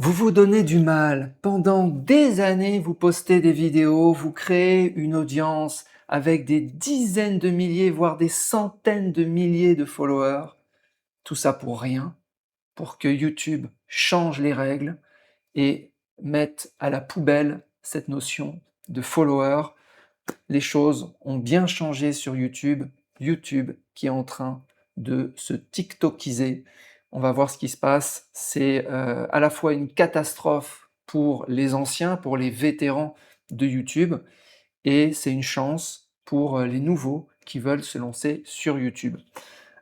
Vous vous donnez du mal. Pendant des années, vous postez des vidéos, vous créez une audience avec des dizaines de milliers, voire des centaines de milliers de followers. Tout ça pour rien, pour que YouTube change les règles et mette à la poubelle cette notion de follower. Les choses ont bien changé sur YouTube. YouTube qui est en train de se TikTokiser. On va voir ce qui se passe. C'est à la fois une catastrophe pour les anciens, pour les vétérans de YouTube, et c'est une chance pour les nouveaux qui veulent se lancer sur YouTube.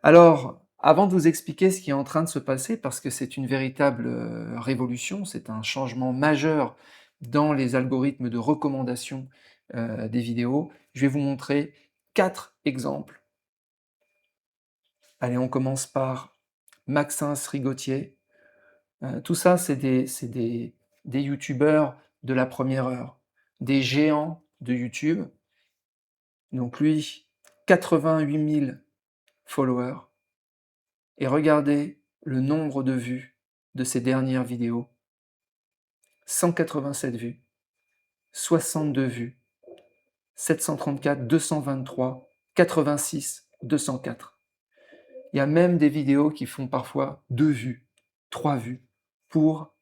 Alors, avant de vous expliquer ce qui est en train de se passer, parce que c'est une véritable révolution, c'est un changement majeur dans les algorithmes de recommandation des vidéos, je vais vous montrer 4 exemples. Allez, on commence par Maxence Rigotier. Tout ça, c'est des youtubeurs de la première heure, des géants de YouTube. Donc lui, 88 000 followers. Et regardez le nombre de vues de ses dernières vidéos. 187 vues, 62 vues, 734, 223, 86, 204. Il y a même des vidéos qui font parfois 2 vues, 3 vues, pour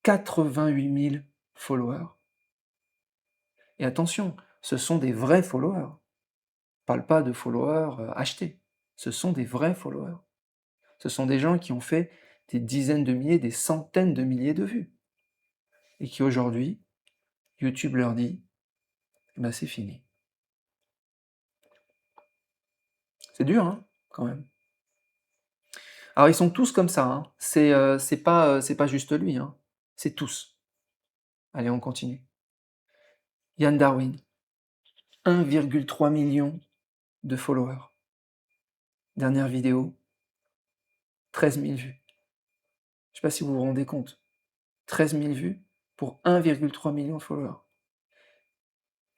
88 000 followers. Et attention, ce sont des vrais followers. Je ne parle pas de followers achetés. Ce sont des vrais followers. Ce sont des gens qui ont fait des dizaines de milliers, des centaines de milliers de vues. Et qui aujourd'hui, YouTube leur dit, ben c'est fini. C'est dur, hein, quand même. Alors ils sont tous comme ça, hein. C'est pas juste lui, hein. C'est tous. Allez, on continue. Yann Darwin, 1,3 million de followers. Dernière vidéo, 13 000 vues. Je sais pas si vous vous rendez compte. 13 000 vues pour 1,3 million de followers.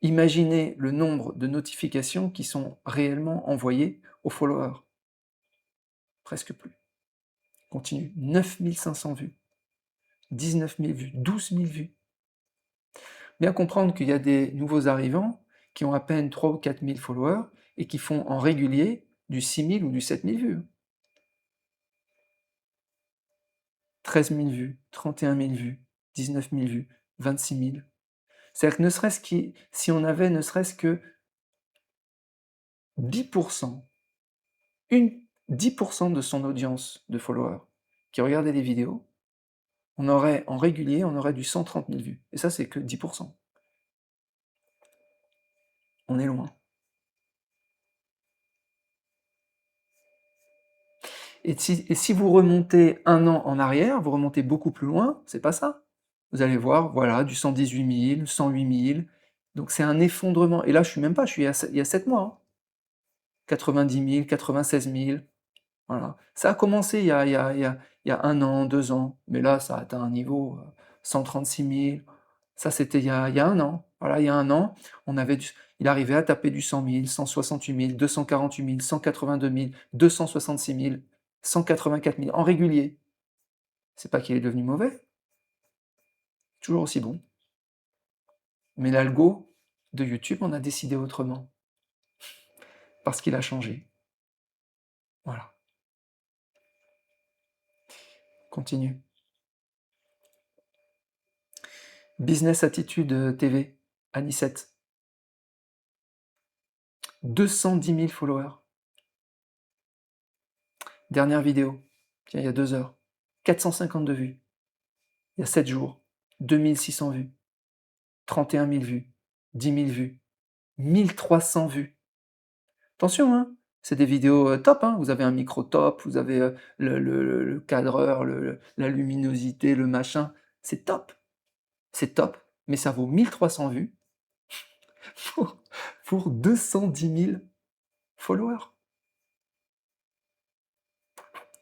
Imaginez le nombre de notifications qui sont réellement envoyées aux followers. Presque plus. Continue. 9 500 vues. 19 000 vues. 12 000 vues. Bien comprendre qu'il y a des nouveaux arrivants qui ont à peine 3 ou 4 000 followers et qui font en régulier du 6 000 ou du 7 000 vues. 13 000 vues, 31 000 vues, 19 000 vues, 26 000. C'est-à-dire que ne serait-ce que si on avait ne serait-ce que 10%, 10% de son audience de followers qui regardait les vidéos, on aurait en régulier, on aurait du 130 000 vues. Et ça, c'est que 10%. On est loin. Et si vous remontez un an en arrière, vous remontez beaucoup plus loin, c'est pas ça. Vous allez voir, voilà, du 118 000, 108 000. Donc c'est un effondrement. Et là, je suis même pas, je suis il y a 7 mois. Hein. 90 000, 96 000. Voilà. Ça a commencé il y a un an, 2 ans. Mais là, ça a atteint un niveau 136 000. Ça, c'était il y a un an. Voilà, il y a un an, il arrivait à taper du 100 000, 168 000, 248 000, 182 000, 266 000, 184 000 en régulier. C'est pas qu'il est devenu mauvais, toujours aussi bon. Mais l'algo de YouTube en a décidé autrement. Parce qu'il a changé. Voilà. Continue. Business Attitude TV, Anicette. 210 000 followers. Dernière vidéo, tiens, il y a 2 heures. 452 vues. Il y a 7 jours. 2600 vues. 31 000 vues. 10 000 vues. 1300 vues. Attention, hein, c'est des vidéos top, hein. Vous avez un micro top, vous avez le cadreur, la luminosité, le machin. C'est top. C'est top. Mais ça vaut 1300 vues pour 210 000 followers.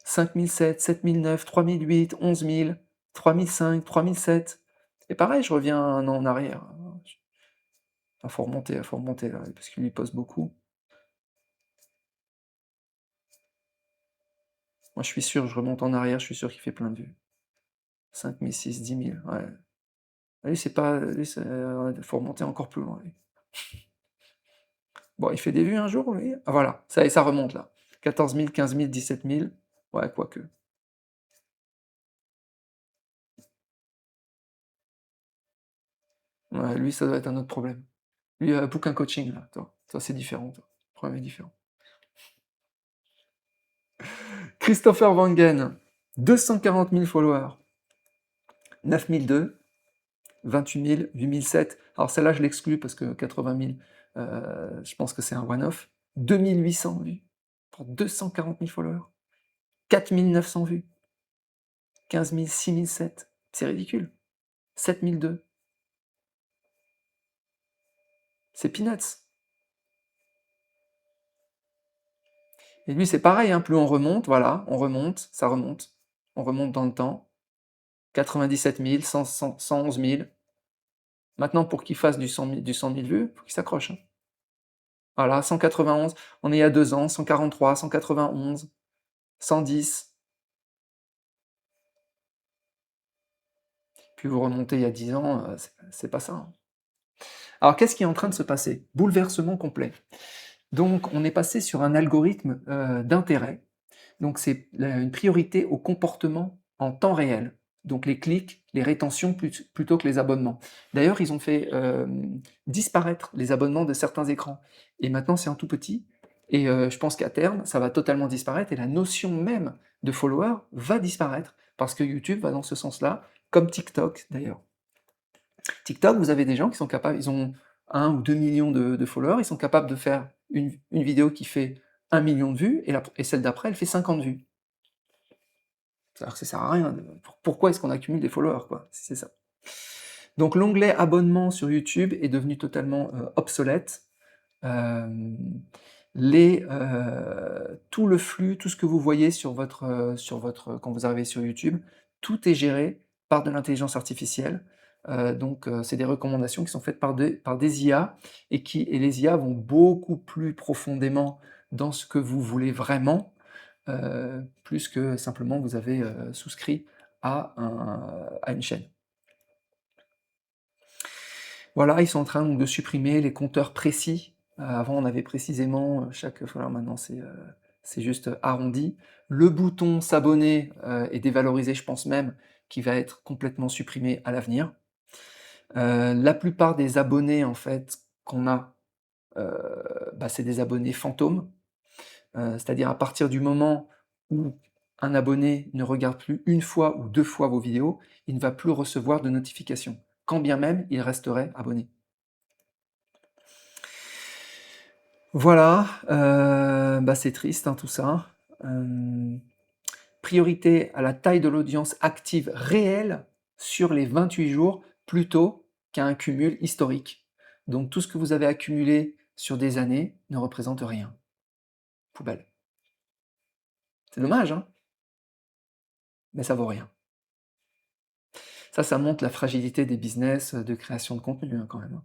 5007, 7009, 3008, 11000, 3005, 3007. Et pareil, je reviens un an en arrière. Il faut remonter là, parce qu'il y poste beaucoup. Moi, je suis sûr, je remonte en arrière, je suis sûr qu'il fait plein de vues. 5 000, 6 000, 10 000, ouais. Lui, c'est pas... Lui, faut remonter encore plus loin, lui. Bon, il fait des vues un jour, lui. Ah, voilà, ça remonte, là. 14 000, 15 000, 17 000. Ouais, quoique. Ouais, lui, ça doit être un autre problème. Lui, bouquin coaching, là, toi. Toi, c'est différent, toi. Le problème est différent. Christopher Wangen, 240 000 followers. 9 002, 28 000, 8 007. Alors celle-là, je l'exclus parce que 80 000, je pense que c'est un one-off. 2800 vues pour 240 000 followers. 4 900 vues. 15 000, 6 007. C'est ridicule. 7 002. C'est peanuts. Et lui, c'est pareil, hein, plus on remonte, voilà, on remonte, ça remonte. On remonte dans le temps. 97 000, 111 000. Maintenant, pour qu'il fasse du 100 000 vues, il faut qu'il s'accroche. Hein. Voilà, 191, on est il y a 2 ans, 143, 191, 110. Puis vous remontez il y a 10 ans, c'est pas ça. Hein. Alors, qu'est-ce qui est en train de se passer? Bouleversement complet. Donc, on est passé sur un algorithme d'intérêt. Donc, c'est une priorité au comportement en temps réel. Donc, les clics, les rétentions plutôt que les abonnements. D'ailleurs, ils ont fait disparaître les abonnements de certains écrans. Et maintenant, c'est un tout petit. Et je pense qu'à terme, ça va totalement disparaître. Et la notion même de follower va disparaître. Parce que YouTube va dans ce sens-là, comme TikTok d'ailleurs. TikTok, vous avez des gens qui sont capables, ils ont 1 ou 2 millions de followers, ils sont capables de faire une vidéo qui fait 1 million de vues, et celle d'après, elle fait 50 vues. Alors que ça sert à rien. Pourquoi est-ce qu'on accumule des followers, quoi? C'est ça. Donc l'onglet abonnement sur YouTube est devenu totalement obsolète. Tout le flux, tout ce que vous voyez sur votre, quand vous arrivez sur YouTube, tout est géré par de l'intelligence artificielle. Donc c'est des recommandations qui sont faites par des IA, et les IA vont beaucoup plus profondément dans ce que vous voulez vraiment, plus que simplement vous avez souscrit à une chaîne. Voilà, ils sont en train donc de supprimer les compteurs précis. Avant, on avait précisément chaque follower, maintenant c'est juste arrondi. Le bouton s'abonner est dévalorisé, je pense même qu'il va être complètement supprimé à l'avenir. La plupart des abonnés en fait qu'on a, c'est des abonnés fantômes. C'est-à-dire à partir du moment où un abonné ne regarde plus 1 fois ou 2 fois vos vidéos, il ne va plus recevoir de notifications, quand bien même il resterait abonné. Voilà, c'est triste, hein, tout ça. Priorité à la taille de l'audience active réelle sur les 28 jours, plutôt qu'à un cumul historique. Donc tout ce que vous avez accumulé sur des années ne représente rien. Poubelle. C'est dommage, hein? Mais ça vaut rien. Ça montre la fragilité des business de création de contenu, hein, quand même. Hein.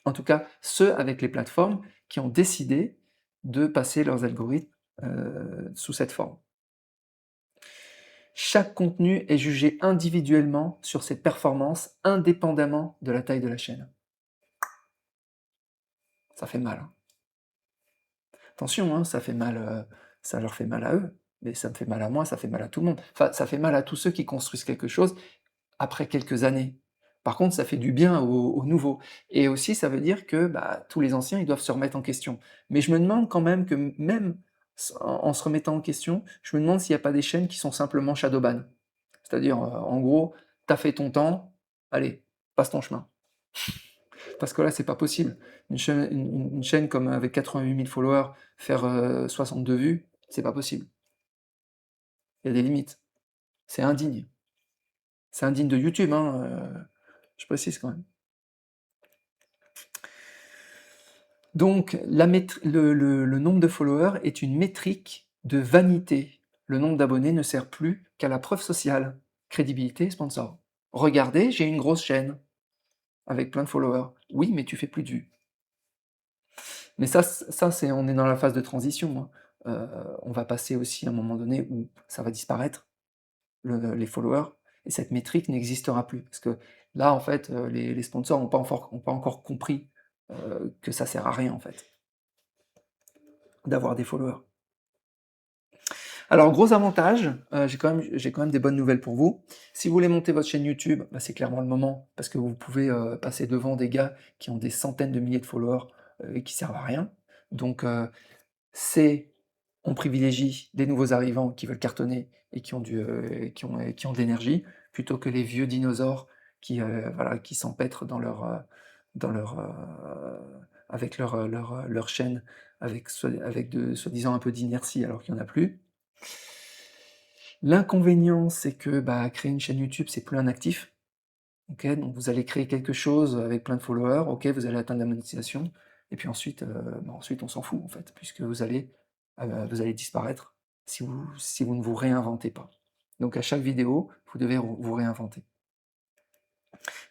En tout cas, ceux avec les plateformes qui ont décidé de passer leurs algorithmes sous cette forme. Chaque contenu est jugé individuellement sur ses performances, indépendamment de la taille de la chaîne. Ça fait mal. Hein. Attention, hein, ça fait mal, ça leur fait mal à eux, mais ça me fait mal à moi, ça fait mal à tout le monde. Enfin, ça fait mal à tous ceux qui construisent quelque chose après quelques années. Par contre, ça fait du bien aux nouveaux. Et aussi, ça veut dire que tous les anciens, ils doivent se remettre en question. Mais je me demande quand même que même en se remettant en question, je me demande s'il n'y a pas des chaînes qui sont simplement shadowban. C'est-à-dire, en gros, t'as fait ton temps, allez, passe ton chemin. Parce que là, c'est pas possible. Une chaîne comme avec 88 000 followers, faire 62 vues, c'est pas possible. Il y a des limites. C'est indigne. C'est indigne de YouTube, hein, je précise quand même. Donc, le nombre de followers est une métrique de vanité. Le nombre d'abonnés ne sert plus qu'à la preuve sociale. Crédibilité, sponsor. Regardez, j'ai une grosse chaîne avec plein de followers. Oui, mais tu fais plus de vues. Mais ça on est dans la phase de transition. Hein. On va passer aussi à un moment donné où ça va disparaître, les followers, et cette métrique n'existera plus. Parce que là, en fait, les sponsors ont pas encore compris que ça sert à rien, en fait, d'avoir des followers. Alors, gros avantage, j'ai quand même des bonnes nouvelles pour vous. Si vous voulez monter votre chaîne YouTube, bah, c'est clairement le moment, parce que vous pouvez passer devant des gars qui ont des centaines de milliers de followers et qui servent à rien. Donc, c'est on privilégie des nouveaux arrivants qui veulent cartonner et qui ont de l'énergie, plutôt que les vieux dinosaures voilà, qui s'empêtrent dans leur, avec leur chaîne, avec de soi-disant un peu d'inertie alors qu'il n'y en a plus. L'inconvénient, c'est que, bah, créer une chaîne YouTube, c'est plus un actif. OK? Donc vous allez créer quelque chose avec plein de followers, OK, vous allez atteindre la monétisation et puis ensuite, bah, ensuite on s'en fout en fait, puisque vous allez disparaître si vous ne vous réinventez pas. Donc à chaque vidéo, vous devez vous réinventer.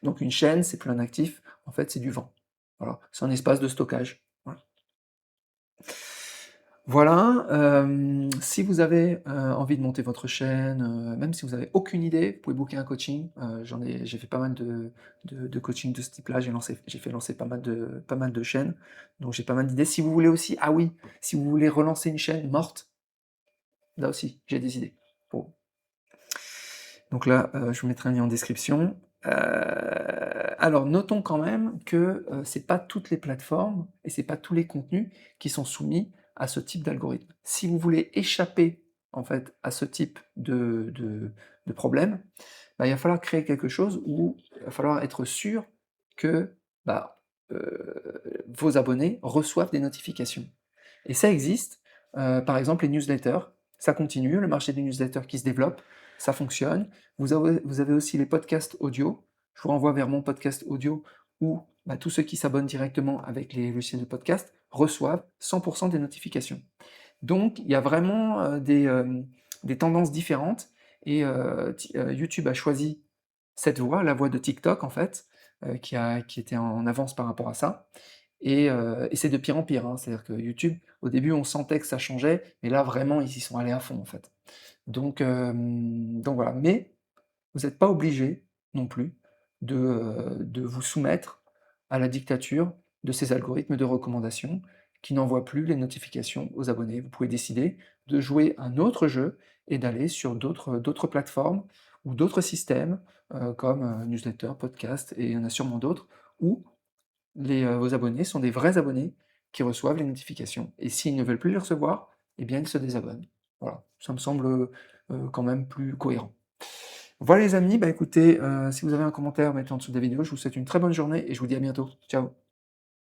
Donc une chaîne, c'est plus un actif, en fait, c'est du vent. Voilà, c'est un espace de stockage. Voilà. Voilà, si vous avez, envie de monter votre chaîne, même si vous avez aucune idée, vous pouvez booker un coaching. J'ai fait pas mal de coaching de ce type-là, j'ai fait lancer pas mal de chaînes, donc j'ai pas mal d'idées. Si vous voulez aussi ah oui, si vous voulez relancer une chaîne morte, là aussi, j'ai des idées pour vous. Donc là, je vous mettrai un lien en description. Alors notons quand même que, c'est pas toutes les plateformes et c'est pas tous les contenus qui sont soumis à ce type d'algorithme. Si vous voulez échapper, en fait, à ce type de problème, bah, il va falloir créer quelque chose où il va falloir être sûr que, bah, vos abonnés reçoivent des notifications. Et ça existe, par exemple les newsletters, ça continue, le marché des newsletters qui se développe, ça fonctionne. Vous avez aussi les podcasts audio. Je vous renvoie vers mon podcast audio où bah, tous ceux qui s'abonnent directement avec les logiciels de podcast reçoivent 100% des notifications. Donc il y a vraiment des tendances différentes et YouTube a choisi cette voie, la voie de TikTok en fait, qui était en avance par rapport à ça. Et c'est de pire en pire, hein. C'est-à-dire que YouTube, au début, on sentait que ça changeait, mais là, vraiment, ils y sont allés à fond, en fait. Donc voilà. Mais vous n'êtes pas obligé non plus de vous soumettre à la dictature de ces algorithmes de recommandation qui n'envoient plus les notifications aux abonnés. Vous pouvez décider de jouer un autre jeu et d'aller sur d'autres plateformes ou d'autres systèmes comme newsletter, podcast, et il y en a sûrement d'autres, où vos abonnés sont des vrais abonnés qui reçoivent les notifications. Et s'ils ne veulent plus les recevoir, eh bien ils se désabonnent. Voilà, ça me semble quand même plus cohérent. Voilà les amis, bah écoutez, si vous avez un commentaire, mettez en dessous de la vidéo. Je vous souhaite une très bonne journée et je vous dis à bientôt. Ciao!